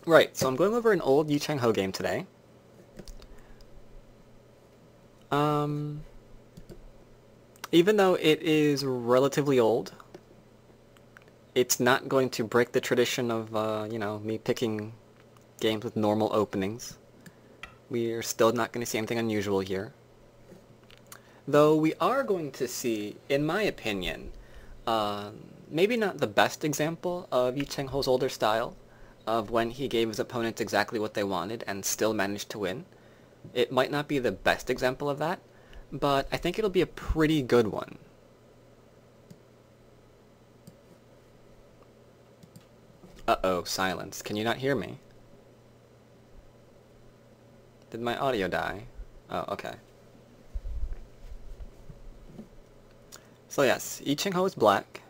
Right, so I'm going over an old changho game today. Um, Even though it is relatively old, it's not going to break the tradition of, me picking games with normal openings. We're still not going to see anything unusual here. Though we are going to see, in my opinion, maybe not the best example of Yi Cheng-ho's older style, of when he gave his opponents exactly what they wanted and still managed to win. It might not be the best example of that, but I think it'll be a pretty good one. Uh-oh, silence. Can you not hear me? Did my audio die? Oh, okay. So yes, Yi Cheng-ho is black.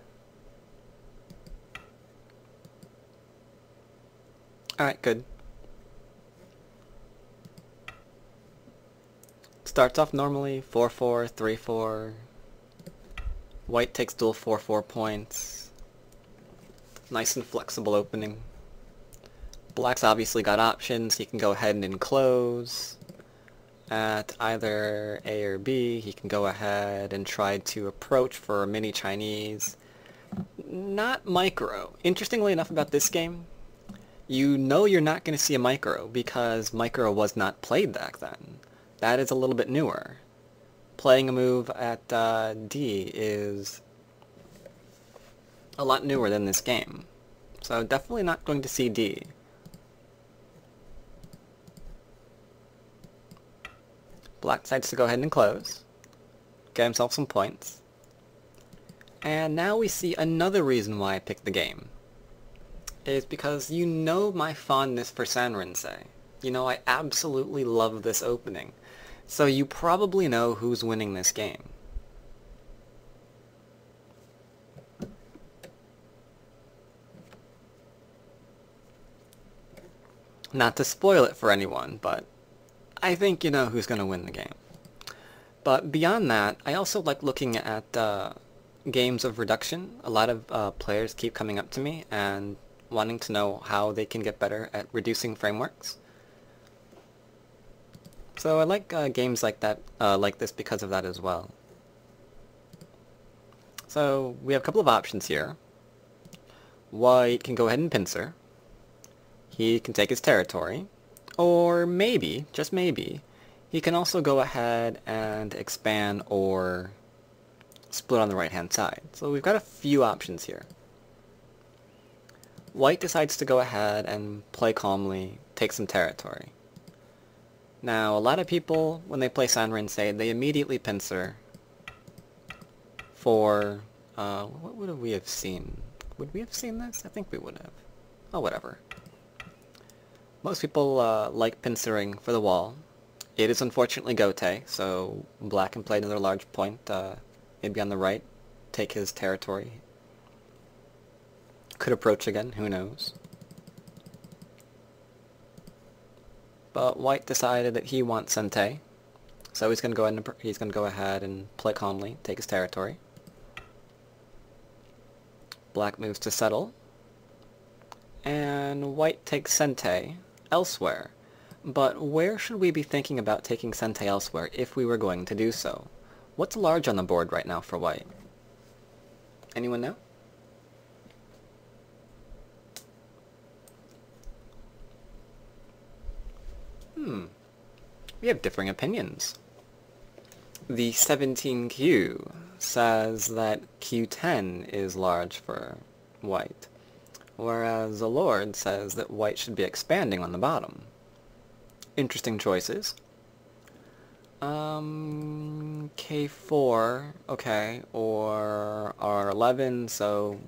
Alright, good. Starts off normally, 4-4, 3-4. White takes dual 4-4 points. Nice and flexible opening. Black's obviously got options. He can go ahead and enclose at either A or B. He can go ahead and try to approach for a mini Chinese. Not micro. Interestingly enough about this game, you know you're not going to see a micro because micro was not played back then. That is a little bit newer. Playing a move at D is a lot newer than this game. So definitely not going to see D. Black decides to go ahead and close. Get himself some points. And now we see another reason why I picked the game. Is because you know my fondness for Sanrinsei. You know I absolutely love this opening. So you probably know who's winning this game. Not to spoil it for anyone, but I think you know who's going to win the game. But beyond that, I also like looking at games of reduction. A lot of players keep coming up to me and wanting to know how they can get better at reducing frameworks. So I like games like that, like this because of that as well. So we have a couple of options here. White can go ahead and pincer. He can take his territory. Or maybe, just maybe, he can also go ahead and expand or split on the right-hand side. So we've got a few options here. White decides to go ahead and play calmly, take some territory. Now, a lot of people, when they play Sanrinsei, they immediately pincer for, what would we have seen? Would we have seen this? I think we would have. Oh, whatever. Most people like pincering for the wall. It is unfortunately Gote, so black can play another large point, maybe on the right, take his territory. Could approach again, who knows. But white decided that he wants Sente, so he's going to go ahead and play calmly, take his territory. Black moves to settle, and white takes Sente elsewhere. But where should we be thinking about taking Sente elsewhere if we were going to do so? What's large on the board right now for white? Anyone know? We have differing opinions. The 17Q says that Q10 is large for white, whereas the Lord says that white should be expanding on the bottom. Interesting choices. K4, okay, or R11, so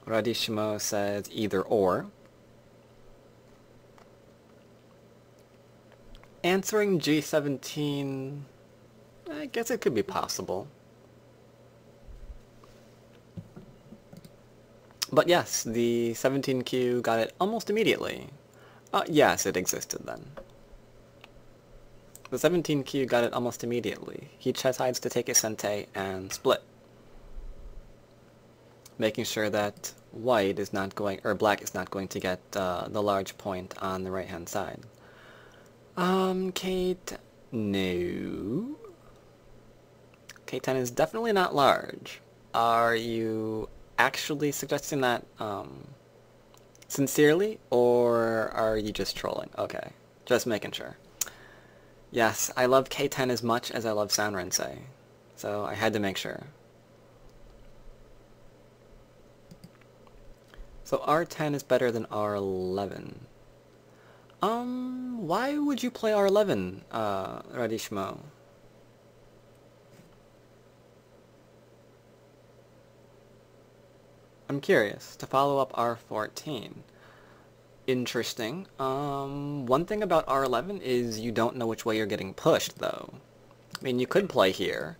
Radishimo says either or. Answering G17, I guess it could be possible. But yes, the 17Q got it almost immediately. Yes, it existed then. The 17Q got it almost immediately. He decides to take his Sente and split, making sure that white is not going, or black is not going to get the large point on the right-hand side. Kate, no. K10 is definitely not large. Are you actually suggesting that sincerely, or are you just trolling? Okay, just making sure. Yes, I love K10 as much as I love Sound Rinsei, so I had to make sure. So R10 is better than R11. Why would you play R11, Radishmo? I'm curious, to follow up R14. Interesting. One thing about R11 is you don't know which way you're getting pushed, though. I mean, you could play here,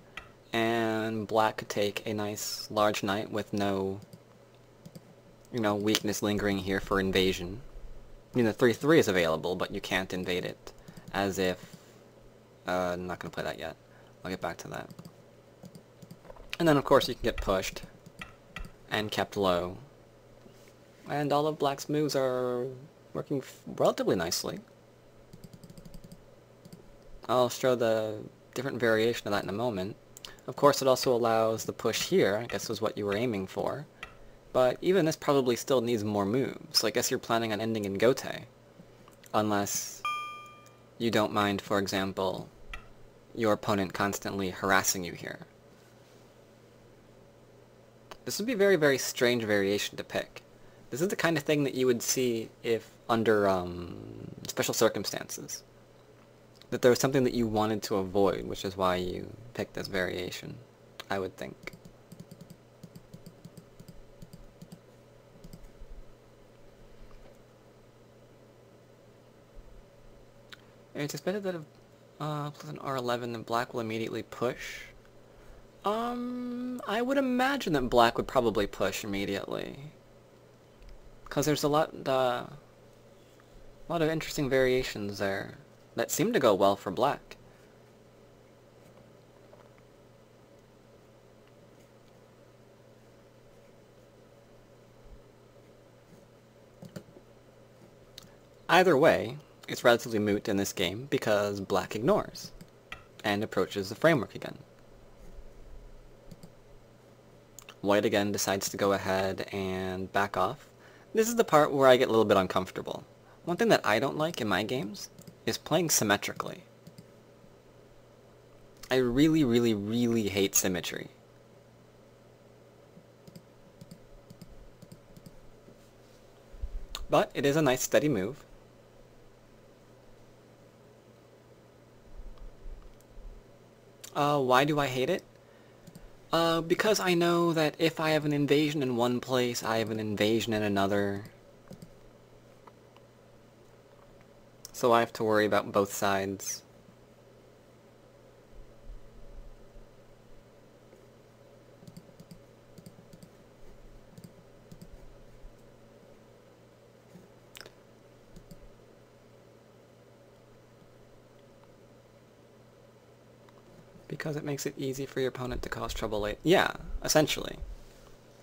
and black could take a nice large knight with no, weakness lingering here for invasion. I mean, the 3-3 is available, but you can't invade it, as if... I'm not going to play that yet. I'll get back to that. And then, of course, you can get pushed and kept low. And all of black's moves are working relatively nicely. I'll show the different variation of that in a moment. Of course, it also allows the push here, I guess was what you were aiming for. But even this probably still needs more moves. So I guess you're planning on ending in Gote. Unless you don't mind, for example, your opponent constantly harassing you here. This would be a very, very strange variation to pick. This is the kind of thing that you would see if under special circumstances. That there was something that you wanted to avoid, which is why you picked this variation, I would think. It's expected that if plus an R11, then black will immediately push. I would imagine that black would probably push immediately. Because there's a lot of interesting variations there that seem to go well for black. Either way, it's relatively moot in this game because black ignores and approaches the framework again. White again decides to go ahead and back off. This is the part where I get a little bit uncomfortable. One thing that I don't like in my games is playing symmetrically. I really, really, really hate symmetry. But it is a nice steady move. Why do I hate it? Because I know that if I have an invasion in one place, I have an invasion in another. So I have to worry about both sides. Because it makes it easy for your opponent to cause trouble late. Yeah, essentially.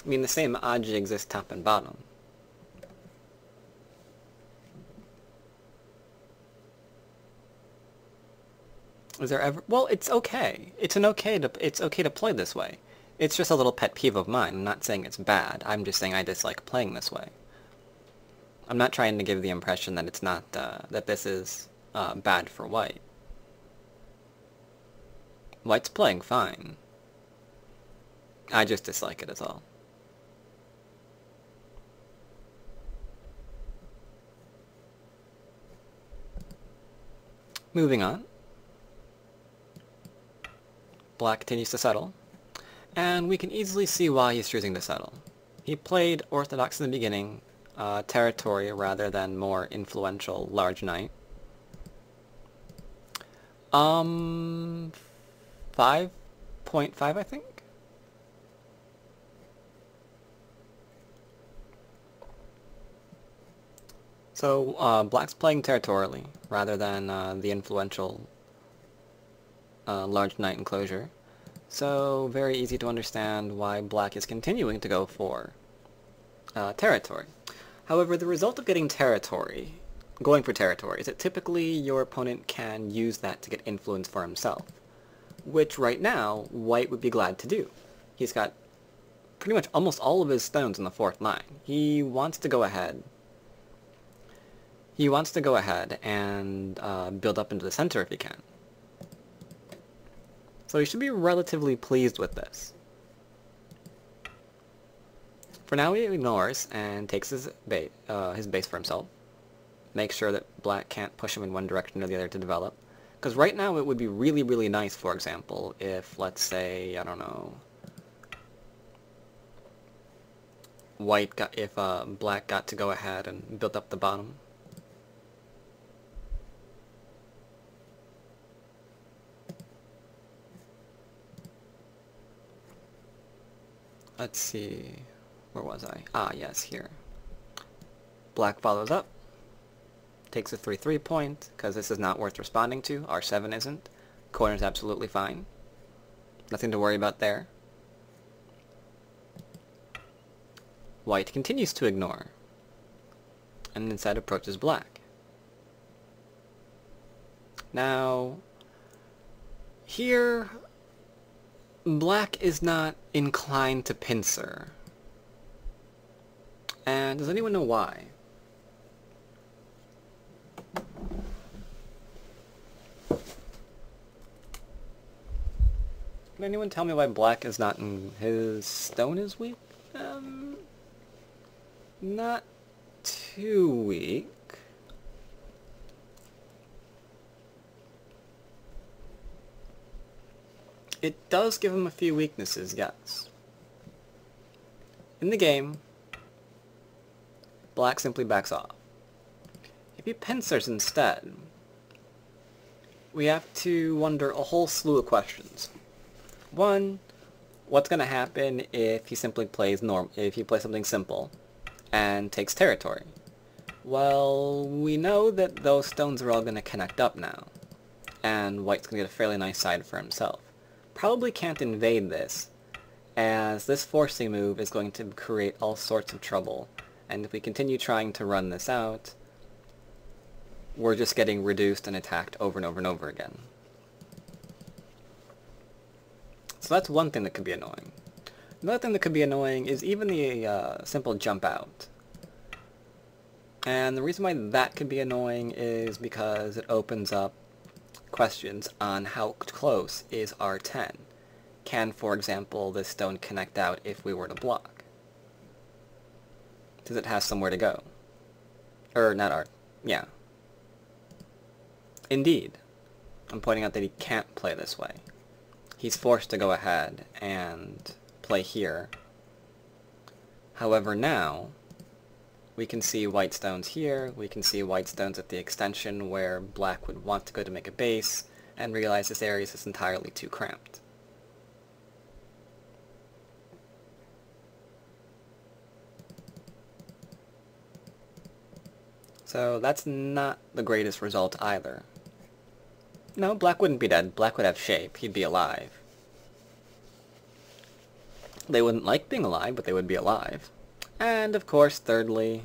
I mean, the same Aji exists top and bottom. Is there ever... Well, it's okay. It's okay to play this way. It's just a little pet peeve of mine. I'm not saying it's bad. I'm just saying I dislike playing this way. I'm not trying to give the impression that it's not, that this is bad for white. White's playing fine. I just dislike it, is all. Moving on. Black continues to settle. And we can easily see why he's choosing to settle. He played orthodox in the beginning, territory rather than more influential large knight. 5.5, I think? So, black's playing territorially, rather than the influential large knight enclosure. So, very easy to understand why black is continuing to go for territory. However, the result of getting territory, going for territory, is that typically your opponent can use that to get influence for himself, which right now, white would be glad to do. He's got pretty much almost all of his stones in the 4th line. He wants to go ahead. He wants to go ahead and build up into the center if he can. So he should be relatively pleased with this. For now, he ignores and takes his base for himself. Makes sure that black can't push him in one direction or the other to develop. Because right now it would be really, really nice, for example, if, let's say, I don't know, black got to go ahead and build up the bottom. Let's see, where was I? Ah, yes, here. Black follows up, takes a 3-3 point, because this is not worth responding to. R7 isn't. Corner's absolutely fine. Nothing to worry about there. White continues to ignore, and instead approaches black. Now, here, black is not inclined to pincer. And does anyone know why? Can anyone tell me why black is not in his stone is weak? Not too weak. It does give him a few weaknesses, yes. In the game, black simply backs off. If he pincers instead, we have to wonder a whole slew of questions. One, what's going to happen if he simply plays something simple and takes territory? Well, we know that those stones are all going to connect up now, and white's going to get a fairly nice side for himself. Probably can't invade this, as this forcing move is going to create all sorts of trouble, and if we continue trying to run this out, we're just getting reduced and attacked over and over and over again. So that's one thing that could be annoying. Another thing that could be annoying is even the simple jump out. And the reason why that could be annoying is because it opens up questions on how close is R10. Can, for example, this stone connect out if we were to block? Does it have somewhere to go? Or, not R, yeah. Indeed. I'm pointing out that he can't play this way. He's forced to go ahead and play here. However, now, we can see white stones here, we can see white stones at the extension where black would want to go to make a base, and realize this area is just entirely too cramped. So that's not the greatest result either. No, black wouldn't be dead. Black would have shape. He'd be alive. They wouldn't like being alive, but they would be alive. And, of course, thirdly,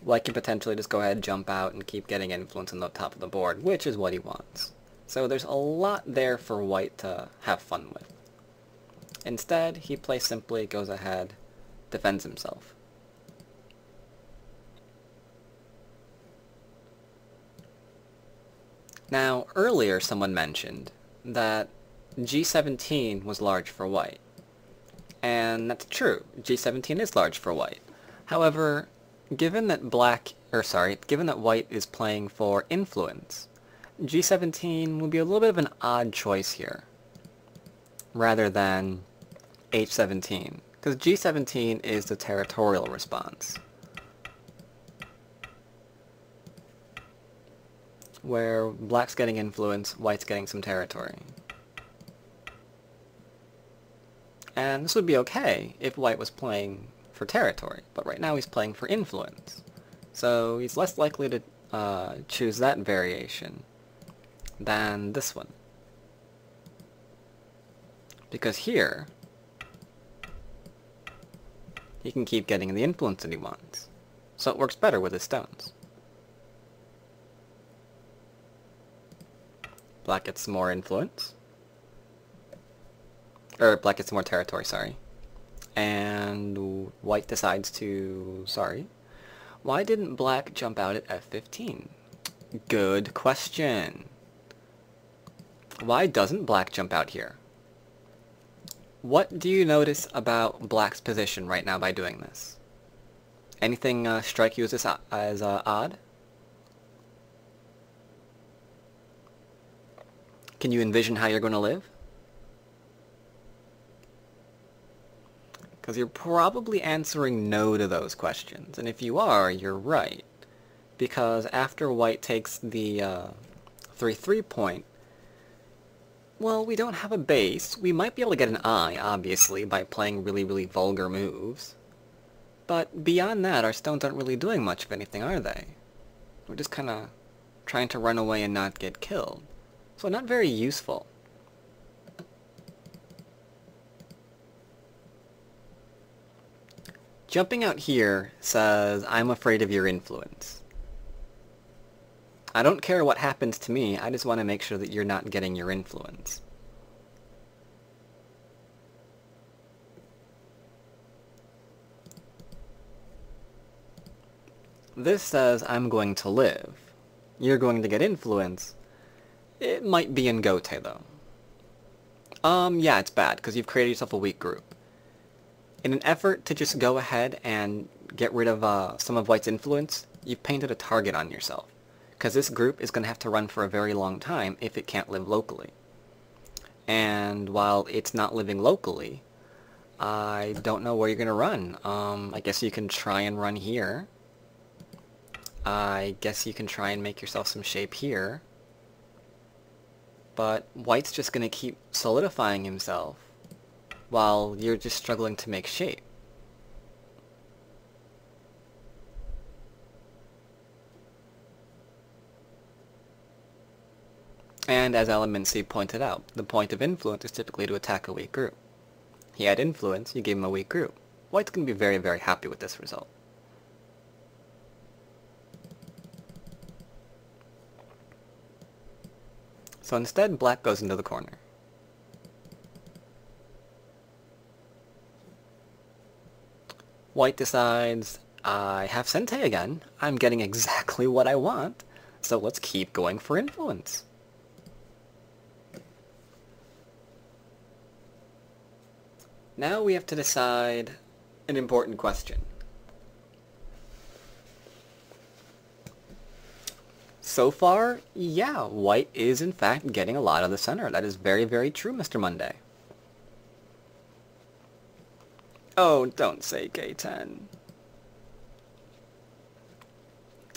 white can potentially just go ahead, jump out, and keep getting influence on the top of the board, which is what he wants. So there's a lot there for white to have fun with. Instead, he plays simply, goes ahead, defends himself. Now, earlier someone mentioned that G17 was large for white. And that's true. G17 is large for white. However, given that white is playing for influence, G17 would be a little bit of an odd choice here, rather than H17, because G17 is the territorial response, where black's getting influence, white's getting some territory. And this would be okay if white was playing for territory, but right now he's playing for influence. So he's less likely to choose that variation than this one. Because here, he can keep getting the influence that he wants. So it works better with his stones. Black gets some more influence. Black gets some more territory, sorry. And white decides to... sorry. Why didn't black jump out at f15? Good question. Why doesn't black jump out here? What do you notice about black's position right now by doing this? Anything strike you as odd? Can you envision how you're going to live? Because you're probably answering no to those questions. And if you are, you're right. Because after white takes the 3-3 point, well, we don't have a base. We might be able to get an eye, obviously, by playing really, really vulgar moves. But beyond that, our stones aren't really doing much of anything, are they? We're just kind of trying to run away and not get killed. So not very useful. Jumping out here says, I'm afraid of your influence. I don't care what happens to me, I just want to make sure that you're not getting your influence. This says, I'm going to live. You're going to get influence. It might be in Gote, though. Yeah, it's bad, because you've created yourself a weak group. In an effort to just go ahead and get rid of some of white's influence, you've painted a target on yourself. Because this group is going to have to run for a very long time if it can't live locally. And while it's not living locally, I don't know where you're going to run. I guess you can try and run here. I guess you can try and make yourself some shape here. But white's just going to keep solidifying himself while you're just struggling to make shape. And as Element C pointed out, the point of influence is typically to attack a weak group. He had influence, you gave him a weak group. White's going to be very, very happy with this result. So instead, black goes into the corner. White decides, I have Sente again. I'm getting exactly what I want, so let's keep going for influence. Now we have to decide an important question. So far, yeah, white is in fact getting a lot of the center. That is very, very true, Mr. Monday. Oh, don't say K10.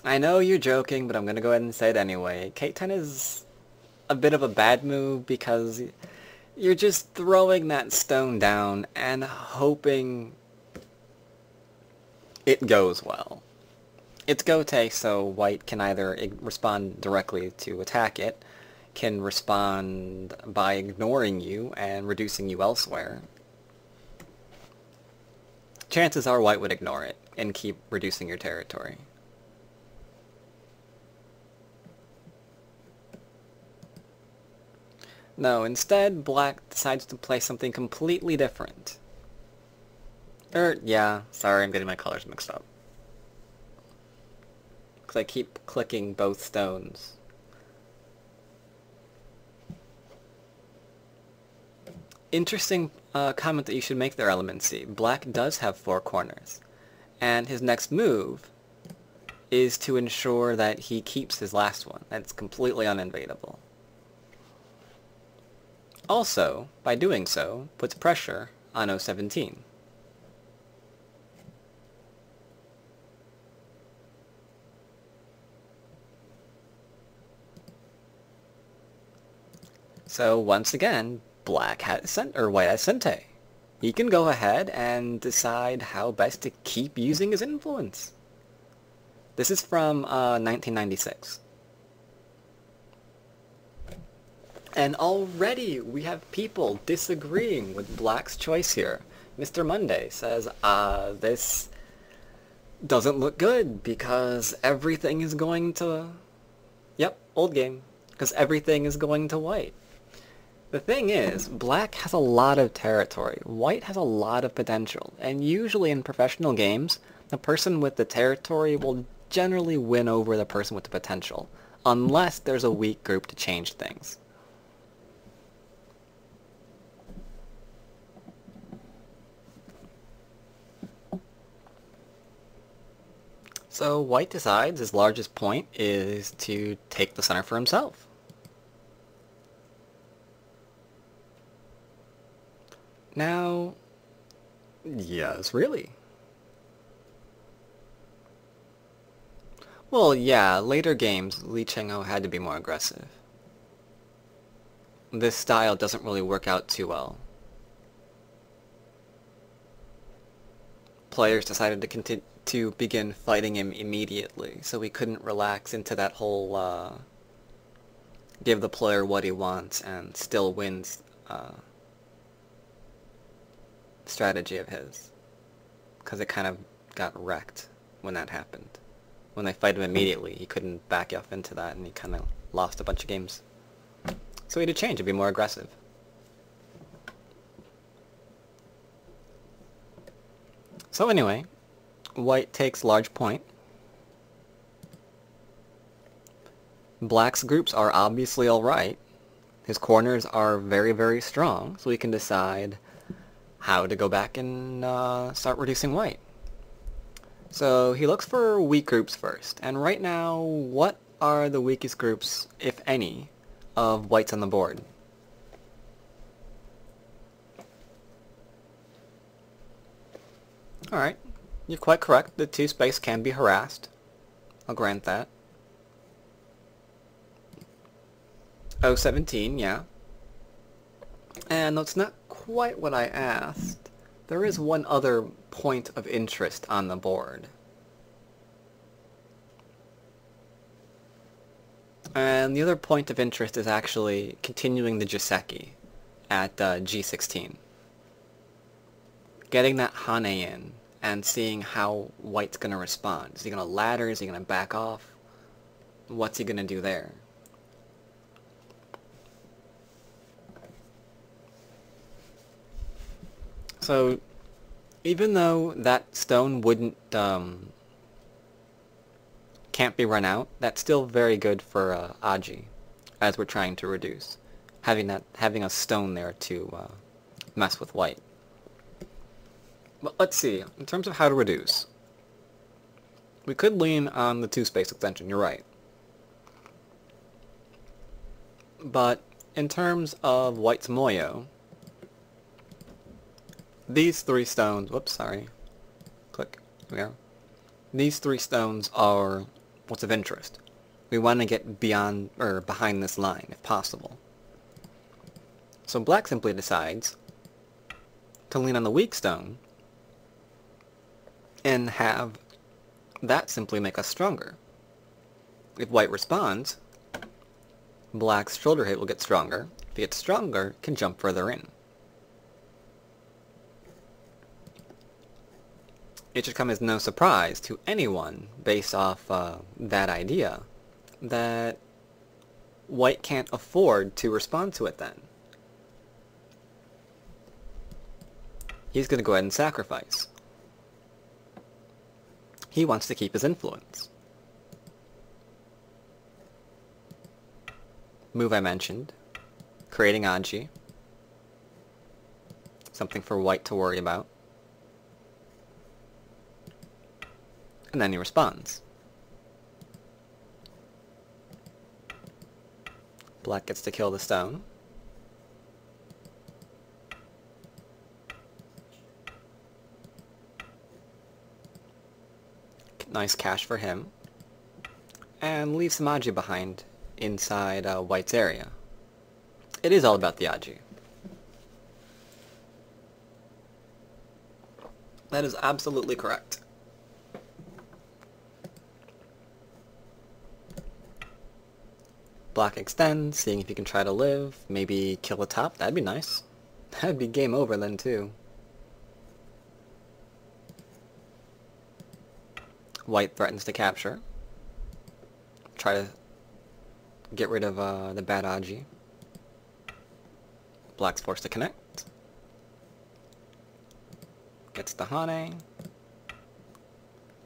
I know you're joking, but I'm going to go ahead and say it anyway. K10 is a bit of a bad move because you're just throwing that stone down and hoping it goes well. It's Gote, so white can either respond directly to attack it, can respond by ignoring you and reducing you elsewhere. Chances are white would ignore it and keep reducing your territory. No, instead, black decides to play something completely different. Yeah, sorry, I'm getting my colors mixed up. Because I keep clicking both stones. Interesting comment that you should make there, Element C. Black does have 4 corners. And his next move is to ensure that he keeps his last one. That's completely uninvadable. Also, by doing so, puts pressure on O17. So once again, black has white has Sente. He can go ahead and decide how best to keep using his influence. This is from 1996. And already we have people disagreeing with black's choice here. Mr. Monday says, this doesn't look good because everything is going to... Yep, old game. Because everything is going to white. The thing is, black has a lot of territory. White has a lot of potential. And usually in professional games, the person with the territory will generally win over the person with the potential. Unless there's a weak group to change things. So white decides his largest point is to take the center for himself. Now, yes, really. Well, yeah, later games, Changho had to be more aggressive. This style doesn't really work out too well. Players decided to begin fighting him immediately, so he couldn't relax into that whole, give the player what he wants and still wins, strategy of his. Because it kind of got wrecked when that happened. When they fight him immediately, he couldn't back off into that, and he kind of lost a bunch of games. So he had to change and be more aggressive. So anyway, white takes large point. Black's groups are obviously alright. His corners are very, very strong, so he can decide how to go back and start reducing white. So he looks for weak groups first, and right now, what are the weakest groups, if any, of whites on the board? Alright, you're quite correct. The 2 space can be harassed. I'll grant that. Aug 17, yeah. And that's not quite what I asked. There is one other point of interest on the board. And the other point of interest is actually continuing the Joseki at G16. Getting that Hane in and seeing how white's going to respond. Is he going to ladder? Is he going to back off? What's he going to do there? So, even though that stone wouldn't, can't be run out, that's still very good for Aug, as we're trying to reduce. Having a stone there to mess with white. But let's see, in terms of how to reduce. We could lean on the 2-space extension, you're right. But in terms of white's Moyo, these 3 stones, whoops, sorry, click, there we go. These 3 stones are what's of interest. We want to get beyond, or behind this line, if possible. So black simply decides to lean on the weak stone, and have that simply make us stronger. If white responds, black's shoulder hit will get stronger. If he gets stronger, it can jump further in. It should come as no surprise to anyone, based off that idea, that white can't afford to respond to it then. He's going to go ahead and sacrifice. He wants to keep his influence. Move I mentioned. Creating Aug. Something for white to worry about. And then he responds. Black gets to kill the stone. Nice cash for him. And leave some Aug behind inside white's area. It is all about the Aug. That is absolutely correct. Black extends, seeing if he can try to live, maybe kill the top. That'd be nice. That'd be game over then too. White threatens to capture. Try to get rid of the bad Aug. Black's forced to connect. Gets the Hane.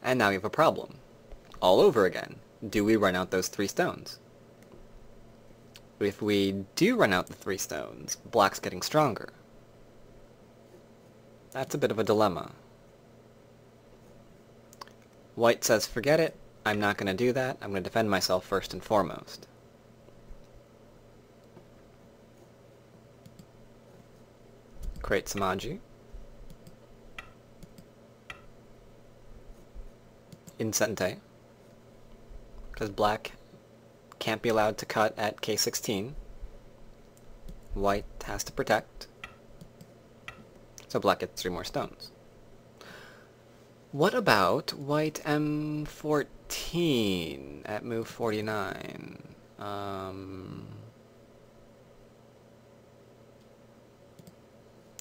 And now we have a problem. All over again. Do we run out those 3 stones? If we do run out the 3 stones, Black's getting stronger. That's a bit of a dilemma. White says, forget it. I'm not going to do that. I'm going to defend myself first and foremost. Create some Aug. Incente. Because Black can't be allowed to cut at K16. White has to protect. So Black gets 3 more stones. What about White M14 at move 49?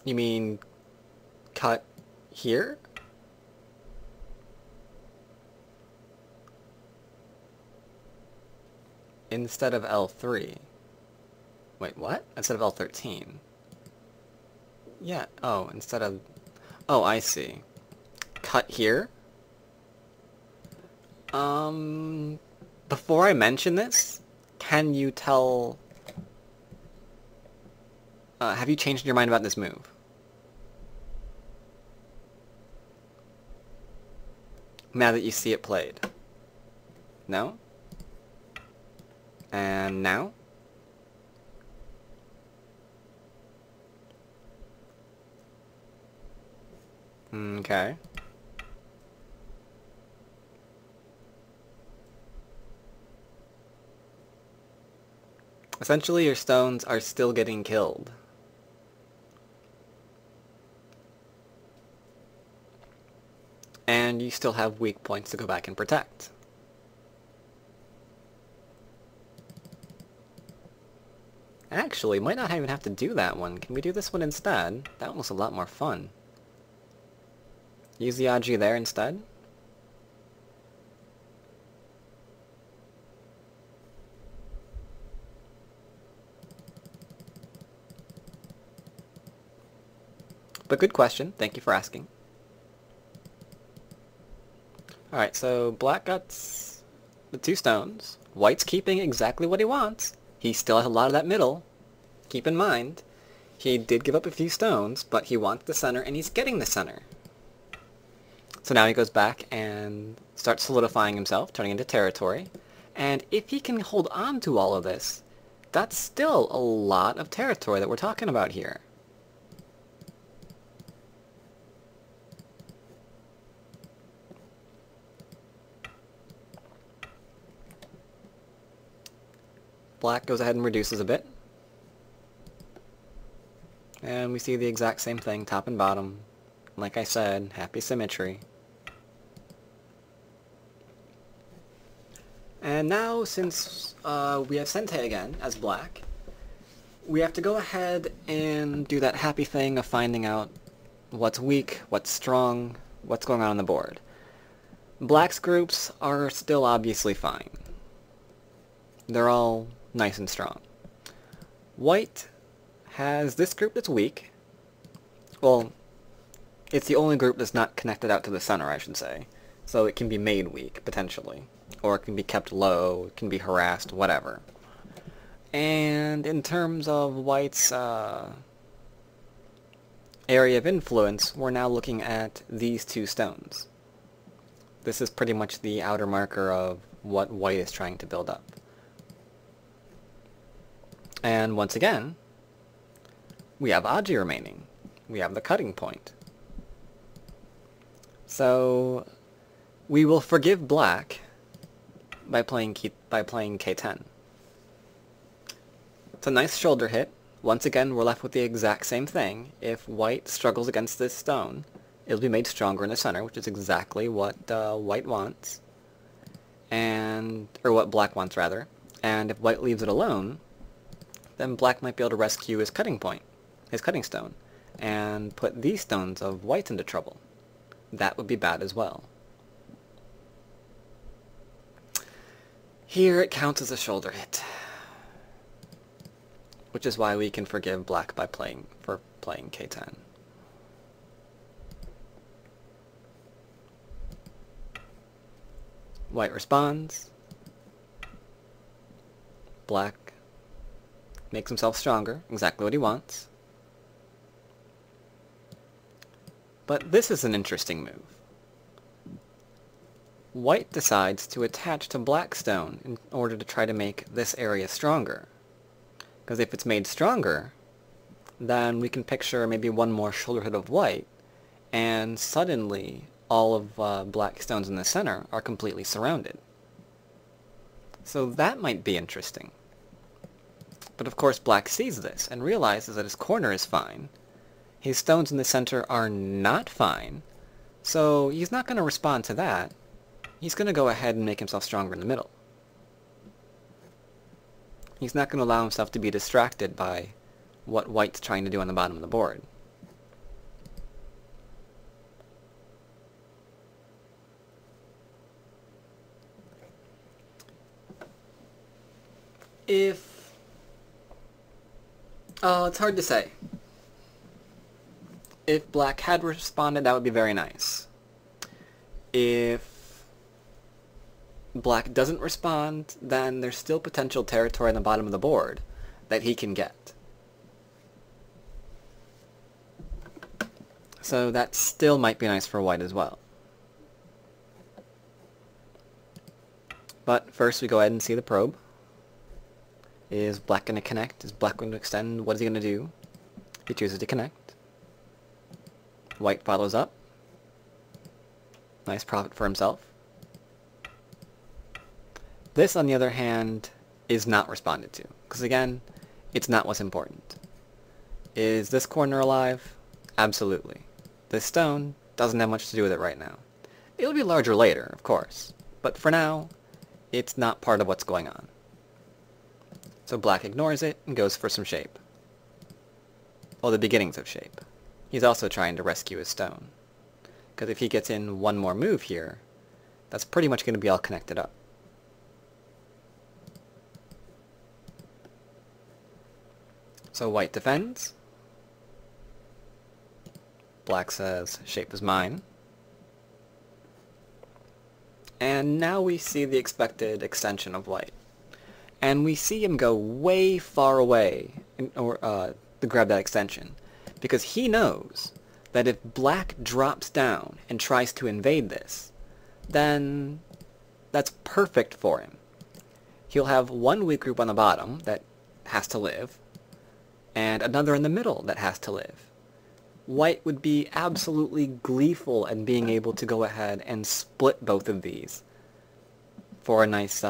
You mean cut here? Instead of L3. Wait, what? Instead of L13. Yeah, oh, instead of... Oh, I see. Cut here? Before I mention this, can you tell... have you changed your mind about this move? Now that you see it played. No? And now? Okay. Essentially, your stones are still getting killed. And you still have weak points to go back and protect. Actually, might not even have to do that one. Can we do this one instead? That one was a lot more fun. Use the Aug there instead. But good question. Thank you for asking. Alright, so Black got the 2 stones. White's keeping exactly what he wants. He still has a lot of that middle. Keep in mind, he did give up a few stones, but he wants the center, and he's getting the center. So now he goes back and starts solidifying himself, turning into territory. And if he can hold on to all of this, that's still a lot of territory that we're talking about here. Black goes ahead and reduces a bit. And we see the exact same thing, top and bottom. Like I said, happy symmetry. And now, since we have Sente again, as Black, we have to go ahead and do that happy thing of finding out what's weak, what's strong, what's going on the board. Black's groups are still obviously fine. They're all nice and strong. White has this group that's weak. Well, it's the only group that's not connected out to the center, I should say. So it can be made weak, potentially. Or it can be kept low, it can be harassed, whatever. And in terms of White's area of influence, we're now looking at these 2 stones. This is pretty much the outer marker of what White is trying to build up. And once again, we have Aug remaining. We have the cutting point. So we will forgive Black by playing K10. It's a nice shoulder hit. Once again, we're left with the exact same thing. If White struggles against this stone, it'll be made stronger in the center, which is exactly what White wants. Or what Black wants, rather. And if White leaves it alone, then Black might be able to rescue his cutting point, his cutting stone, and put these stones of White into trouble. That would be bad as well. Here it counts as a shoulder hit. Which is why we can forgive black by playing k10. White responds. Black makes himself stronger, exactly what he wants. But this is an interesting move. White decides to attach to black stone in order to try to make this area stronger. Because if it's made stronger, then we can picture maybe one more shoulder hit of white, and suddenly all of black stones in the center are completely surrounded. So that might be interesting. But of course black sees this and realizes that his corner is fine. His stones in the center are not fine, so he's not going to respond to that. He's going to go ahead and make himself stronger in the middle. He's not going to allow himself to be distracted by what white's trying to do on the bottom of the board. It's hard to say. If black had responded, that would be very nice. If black doesn't respond, then there's still potential territory on the bottom of the board that he can get. So that still might be nice for white as well. But first we go ahead and see the probe. Is black going to connect? Is black going to extend? What is he going to do? He chooses to connect. White follows up. Nice profit for himself. This, on the other hand, is not responded to. Because again, it's not what's important. Is this corner alive? Absolutely. This stone doesn't have much to do with it right now. It'll be larger later, of course. But for now, it's not part of what's going on. So black ignores it and goes for some shape. Well, the beginnings of shape. He's also trying to rescue his stone. Because if he gets in one more move here, that's pretty much going to be all connected up. So white defends. Black says, shape is mine. And now we see the expected extension of white. And we see him go way far away to grab that extension. Because he knows that if black drops down and tries to invade this, then that's perfect for him. He'll have one weak group on the bottom that has to live, and another in the middle that has to live. White would be absolutely gleeful in being able to go ahead and split both of these for a nice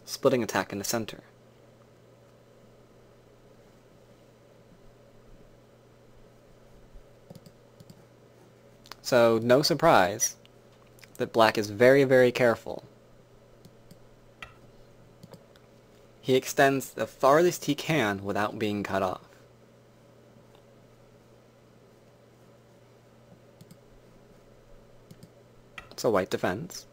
splitting attack in the center. So no surprise that black is very, very careful. He extends the farthest he can without being cut off. So white defends.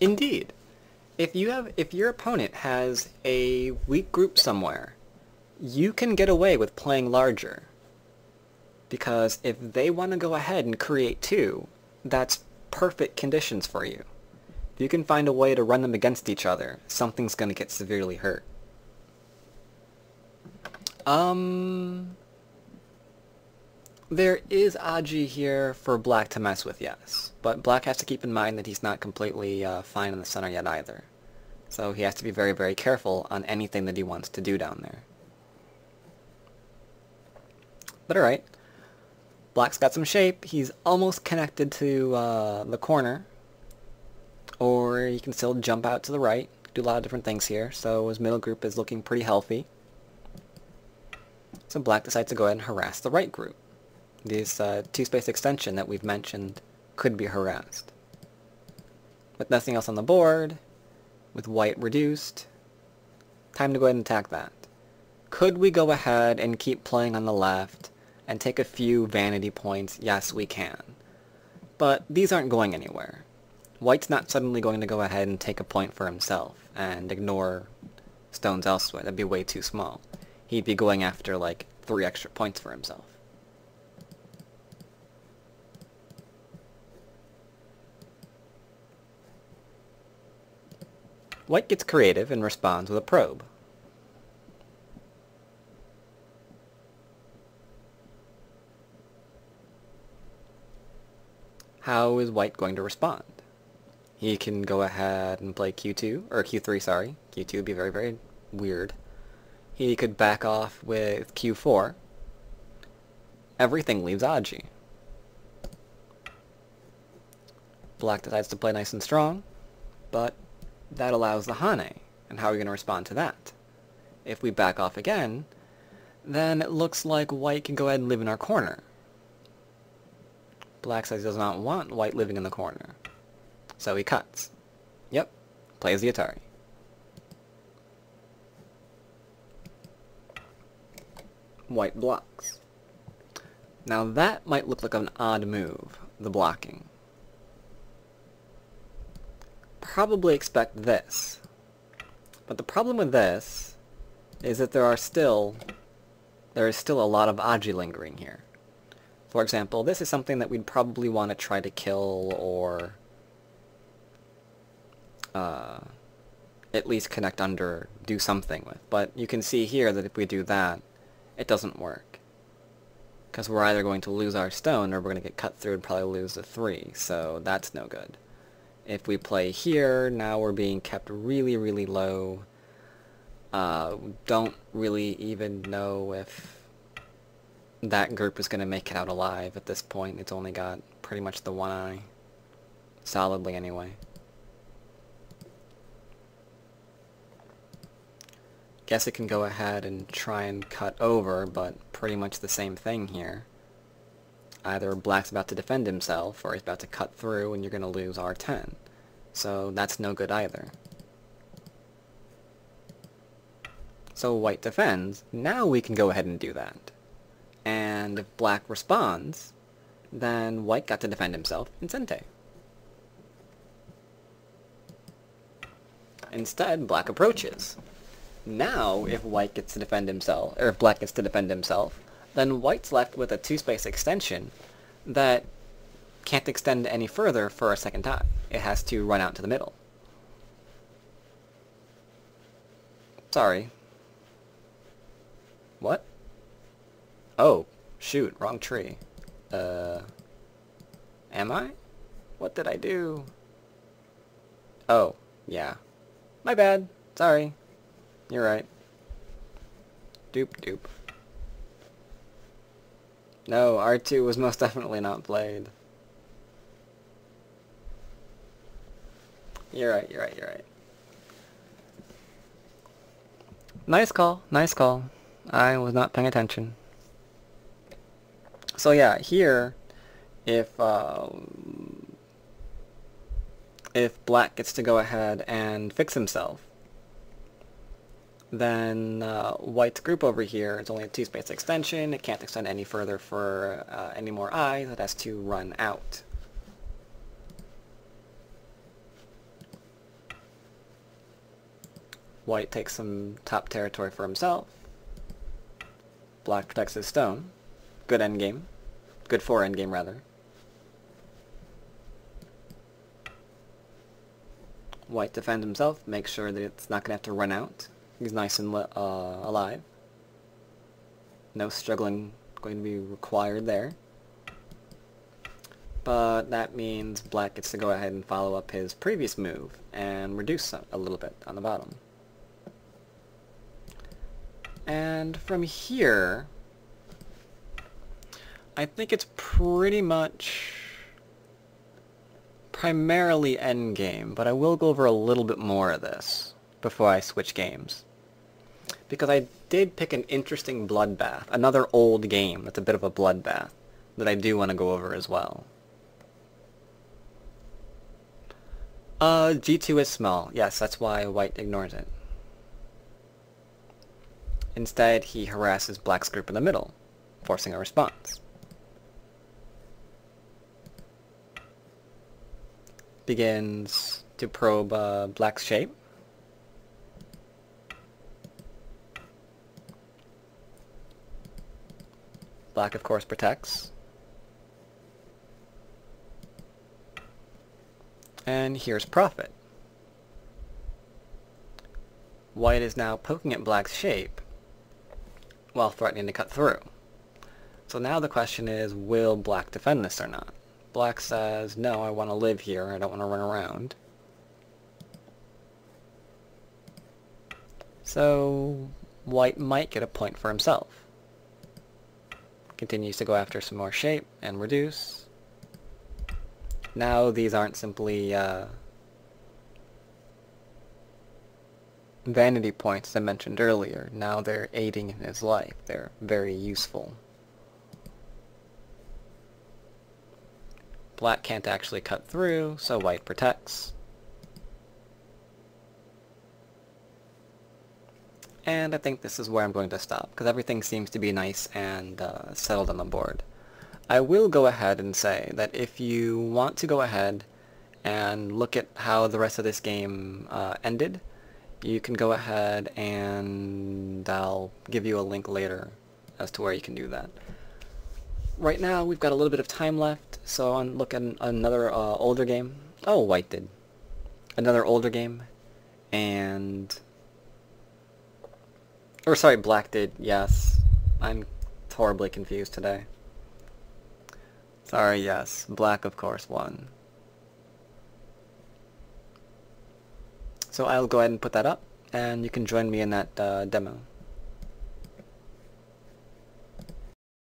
Indeed, if your opponent has a weak group somewhere, you can get away with playing larger. Because if they want to go ahead and create two, that's perfect conditions for you. If you can find a way to run them against each other, something's going to get severely hurt. There is Aug here for black to mess with, yes. But black has to keep in mind that he's not completely fine in the center yet either. So he has to be very, very careful on anything that he wants to do down there. But alright. Black's got some shape. He's almost connected to the corner. Or he can still jump out to the right. Do a lot of different things here. So his middle group is looking pretty healthy. So black decides to go ahead and harass the right group. This two-space extension that we've mentioned could be harassed. With nothing else on the board, with white reduced, time to go ahead and attack that. Could we go ahead and keep playing on the left and take a few vanity points, yes, we can. But these aren't going anywhere. White's not suddenly going to go ahead and take a point for himself and ignore stones elsewhere. That'd be way too small. He'd be going after, like, 3 extra points for himself. White gets creative and responds with a probe. How is White going to respond? He can go ahead and play Q2, or Q3, sorry. Q2 would be very, very weird. He could back off with Q4. Everything leaves Aug. Black decides to play nice and strong, but that allows the Hane, and how are we going to respond to that? If we back off again, then it looks like White can go ahead and live in our corner. Black says he does not want White living in the corner, so he cuts. Yep, plays the Atari. White blocks. Now that might look like an odd move, the blocking. Probably expect this. But the problem with this is that there is still a lot of Aug lingering here. For example, this is something that we'd probably want to try to kill or at least connect under, do something with. But you can see here that if we do that, it doesn't work. Because we're either going to lose our stone or we're going to get cut through and probably lose the 3, so that's no good. If we play here, now we're being kept really, really low. Don't really even know if that group is going to make it out alive at this point. It's only got pretty much the one eye. Solidly, anyway. Guess it can go ahead and try and cut over, but pretty much the same thing here. Either Black's about to defend himself, or he's about to cut through and you're going to lose R10. So that's no good either. So White defends. Now we can go ahead and do that. And if Black responds, then White got to defend himself in Sente. Instead, Black approaches. Now, if White gets to defend himself, or if Black gets to defend himself, then White's left with a 2-space extension that can't extend any further for a second time. It has to run out to the middle. Sorry. What? Oh, shoot, wrong tree. Am I? What did I do? Oh, yeah. My bad. Sorry. You're right. Doop doop. No, R2 was most definitely not played. You're right, you're right, you're right. Nice call, nice call. I was not paying attention. So yeah, here, if Black gets to go ahead and fix himself, then White's group over here is only a 2-space extension. It can't extend any further for any more eyes. It has to run out. White takes some top territory for himself. Black protects his stone. Good endgame. Good for endgame, rather. White defends himself, makes sure that it's not going to have to run out. He's nice and alive. No struggling going to be required there. But that means Black gets to go ahead and follow up his previous move and reduce a little bit on the bottom. And from here, I think it's pretty much primarily endgame, but I will go over a little bit more of this before I switch games. Because I did pick an interesting bloodbath, another old game that's a bit of a bloodbath, that I do want to go over as well. G2 is small. Yes, that's why White ignores it. Instead, he harasses Black's group in the middle. forcing a response. Begins to probe black's shape. Black, of course, protects. And here's profit. White is now poking at black's shape while threatening to cut through. So now the question is, will black defend this or not? Black says, no, I want to live here, I don't want to run around. So white might get a point for himself. Continues to go after some more shape and reduce. Now these aren't simply vanity points I mentioned earlier. Now they're aiding in his life. They're very useful. Black can't actually cut through, so white protects. And I think this is where I'm going to stop, because everything seems to be nice and settled on the board. I will go ahead and say that if you want to go ahead and look at how the rest of this game ended, you can go ahead and I'll give you a link later as to where you can do that. Right now we've got a little bit of time left, so I'll look at another older game. Oh, white did. Another older game, and... Or sorry, black did, yes. I'm horribly confused today. Sorry, yes. Black, of course, won. So I'll go ahead and put that up, and you can join me in that demo.